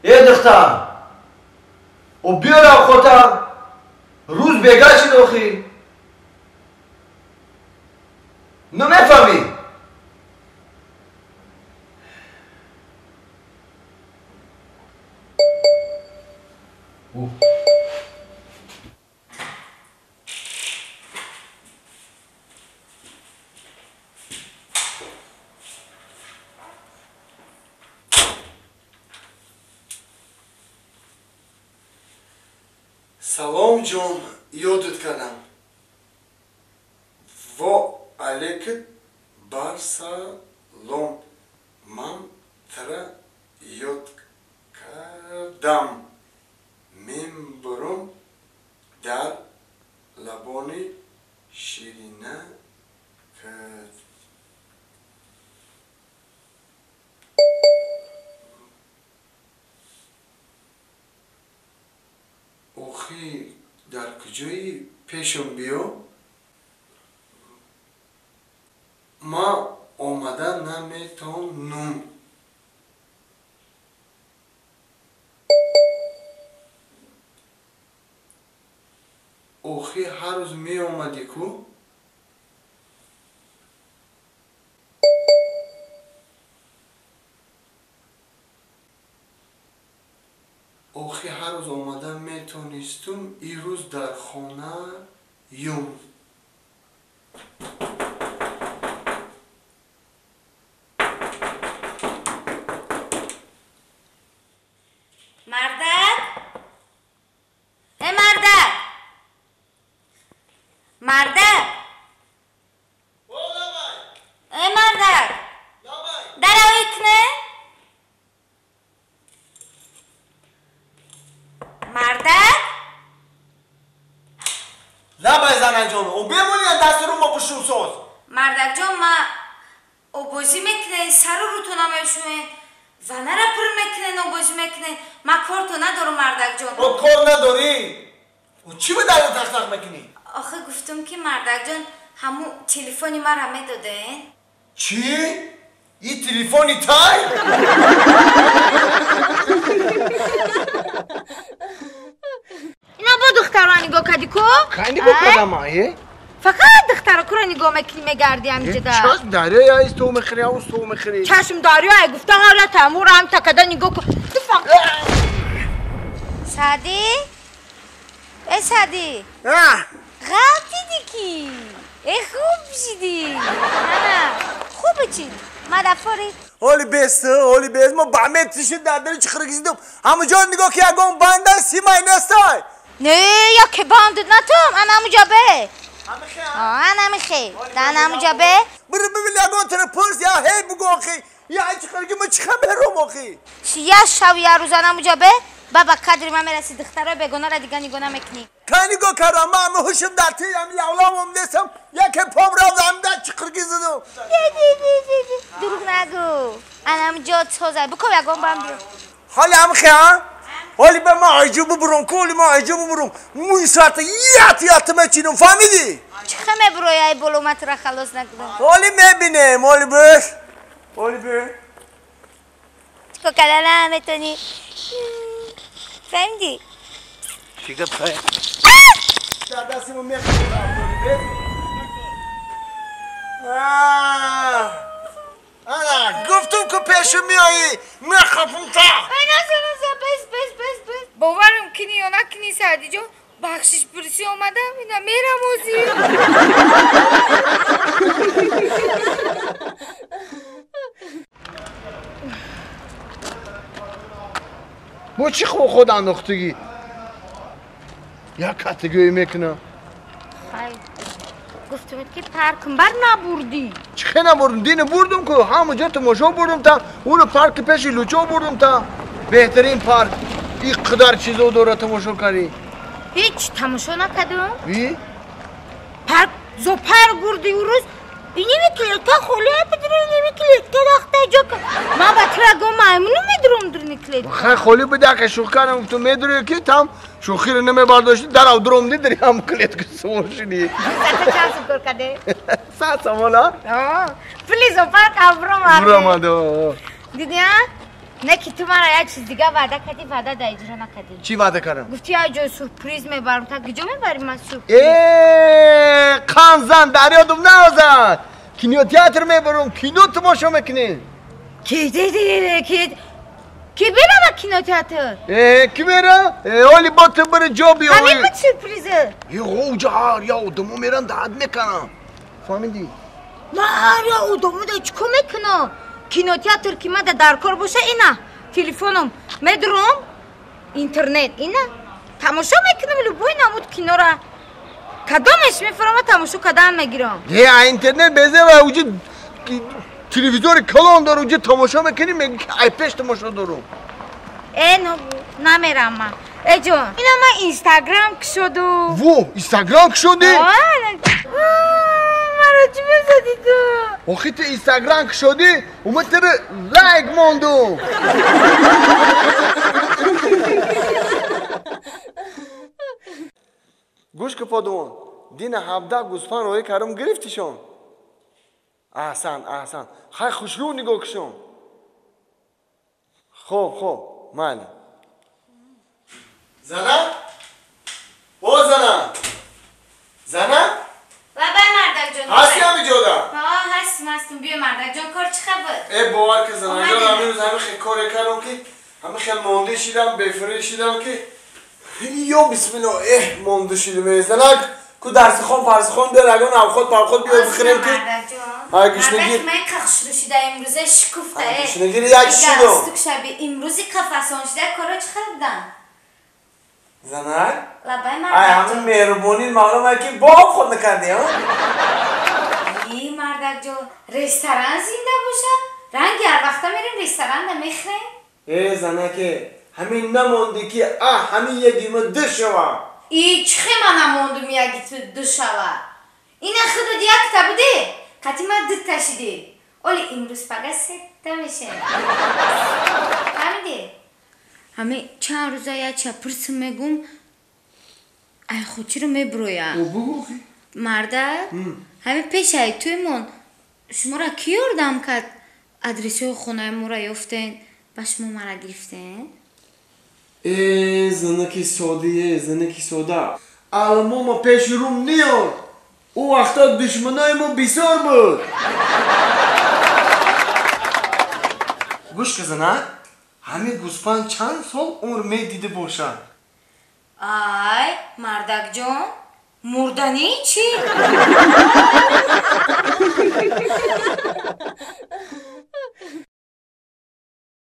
ای دختر و بیار خودت روز بگاه چی دوخی نمیفهمی سلام جون یادت کردم و علیکت بر سلام من ترا یاد کردم من برم در لبانی شیرینه کرد اوخی در کجایی پیشم بیو ما اومدن نمیتونم اوخی هر روز می اومدی کو اوخی هر روز اومدن میتونستم این روز در خونه یم مردک ای مردک مردک ای مردک در اویکنه مردک لبای زنن جون و بمونی دست رو ما بشون سوز مردک جان ما او بازی میکنه سر رو تو نمیشوین زنه را پر میکنه او بازی میکنه ما کار تو ندارم مردک جان و کار نداری و چی به در تخت میکنی آخه گفتم که مردک جان همون تلفنی ما را میداده چی؟ این تلفنی تای؟ اینا با دخترها نگاه کردی کو؟ خیلی بکنم آیه؟ فقط دخترها کو را نگاه میکنی میگردی همینجا در چشم داره یا ایست تو مخری یا اوست تو مخری؟ چشم داری های گفته حالا تمور هم تکده نگاه کن تو فقط سعدی؟ ای سعدی؟ غلط دیدی کی؟ ای خوب شدی نه خوبه چی؟ مدفاری؟ اولی بیست ما با همه تیشید در داری چی خرگیزیدم همه جا نگاه که یکم بندن 3 ماه نستای نه یا که باندد نتوم انا همونجا به همه خیلی انا میخی دن همونجا به برو ببین یکم تر پرس یا هی بگو آخی یا چی خرگی ما چی خبرم آخی یه شو یه روزانه همونجا به بابا قدری من میرسی دخترها بگونه را دیگه نگاه نمیکنی که نگاه کردم من همه هوشم در تی هم لولام هم نیستم یکی پام را هم در چی خرگیزیدم دروغ نگو انا همونجا توزه بکو یکم برم بیو حالی هم خیلی حالی به ما عجب برون کلی ما عجب برون موی ساعت یات میچینم فهمیدی؟ چه خمه بروی ای بلومت را خلاص نکدم حالی میبینم حالی بش حالی بش چکو کدن همه تونی فهمیدی؟ چی گفت خواهی؟ در دستیمو میخونم حالی بش انا گفتم که پیشو میایی میخوافم تا نزا بس باورم کنی یا نکنی سعدی جان بخشش پرسی آمدم اینا میرم اوزی با چی خود انداختگی؟ یا کتگوی میکنم گفتم که پرکم بر نبردی چه نبردم دینه بردم که همونجا تماشا بردم تا اونو پارک پیش لوچو بردم تا بهترین پارک این قدر چیزو دوره تماشا کردی هیچ تماشا نکردم وی؟ پرک زوپر بردی اون روز اینی میکلیت که خولی بدرو اینی میکلیت که داخته جا که ما بطرگو مایمونو میدروم در نکلیت خیلی خولی بده که شوخ کردم تو میدروی که تام شوخی رو نمیبرداشتی در او دروم دیدری هم کلیت که سموشنی ساعت چند سکر کده؟ ساعت سمولا؟ پلیز زوپر که برو برو مادو دیدی ها؟ نه که تو مرا یه چیز دیگه وعده کردی وعده در اجرا نکردی. چی وعده کردم؟ گفتی یه جای سورپریز میبرم تا کجا میبری من سورپریز؟ قانزن دریادم نازد کینو تیاتر میبرم کینو تماشا میکنی کی دیدی کی برم کینو تئاتر؟ کی میره؟ اولی با تو بره جا بیا همین بود سورپریزه. اوجار یا ادمو میرن داد میکنم فهمیدی؟ ماریا ادمو ده چیکار میکنه؟ کینو تئاتر که من در کار باشه اینا تلفنم میدرم اینترنت اینا تماشا میکنم لبوی نمود کینو را کدامش میفرما تماشا کدام میگیرم اینترنت بزه و اوجه تلویزیون کلان داره اوجه تماشا میکنی میگی که ای پیش تماشا دارم نمیرم من ای جون اینا من اینستاگرام شد و اینستاگرام شدی؟ مرا چی بزدی تو؟ آخی تو اینستاگرام شدی اومد تره لایک موندو گوش که پادوان دین 17 گوسفند روی کارم گرفتیشون احسن خیلی خوشرو نگاه کشون خوب مالی زنم؟ او زنم؟ بابا مردک جان هستی همی جودا؟ هستم بیا مردک جان کار چه خبر؟ ای باور که زنم جان همین روز همین خیلی کار کردم که همین خیلی مانده شیدم بفره شیدم که یا بسم الله مانده شیدم زنک کو درس خون پرس خون بیار اگه نو خود پر خود بیار بخریم که های گشنگیر من کخشلو شده امروزه شکفته گشنگیر یک شیدم استوک شبی امروزی قفصان شده کارا چه خبردن؟ زنک؟ لبای مردک ای همین مهربونی معلومه که باب خود نکردی ها؟ ای مردک جان رستوران زنده باشه؟ رنگ هر وقتا میریم رستوران نمیخریم؟ ای زنکه همین نمونده که همین یکیمه دو شوا ای چخه من نموندم یکی دو شوا این خود دیا کتا بوده قطی من دو تشیده اولی امروز پگه سته میشه فهمیده؟ همه چند روزه یا چپرس میگم ای خود چی رو میبرویم بگو خی مرده همه پیش ای توی من شما را کی اردم که ادرسی خونه ما را یافتین و شما مرا گرفتین؟ زنکی ساده علمو ما پیش روم نیاد او وقتا دشمنای ما بسیار بود گوش که زنک همین گوسفند چند سال عمر می دیده باشن آی مردک جان مردنی چی؟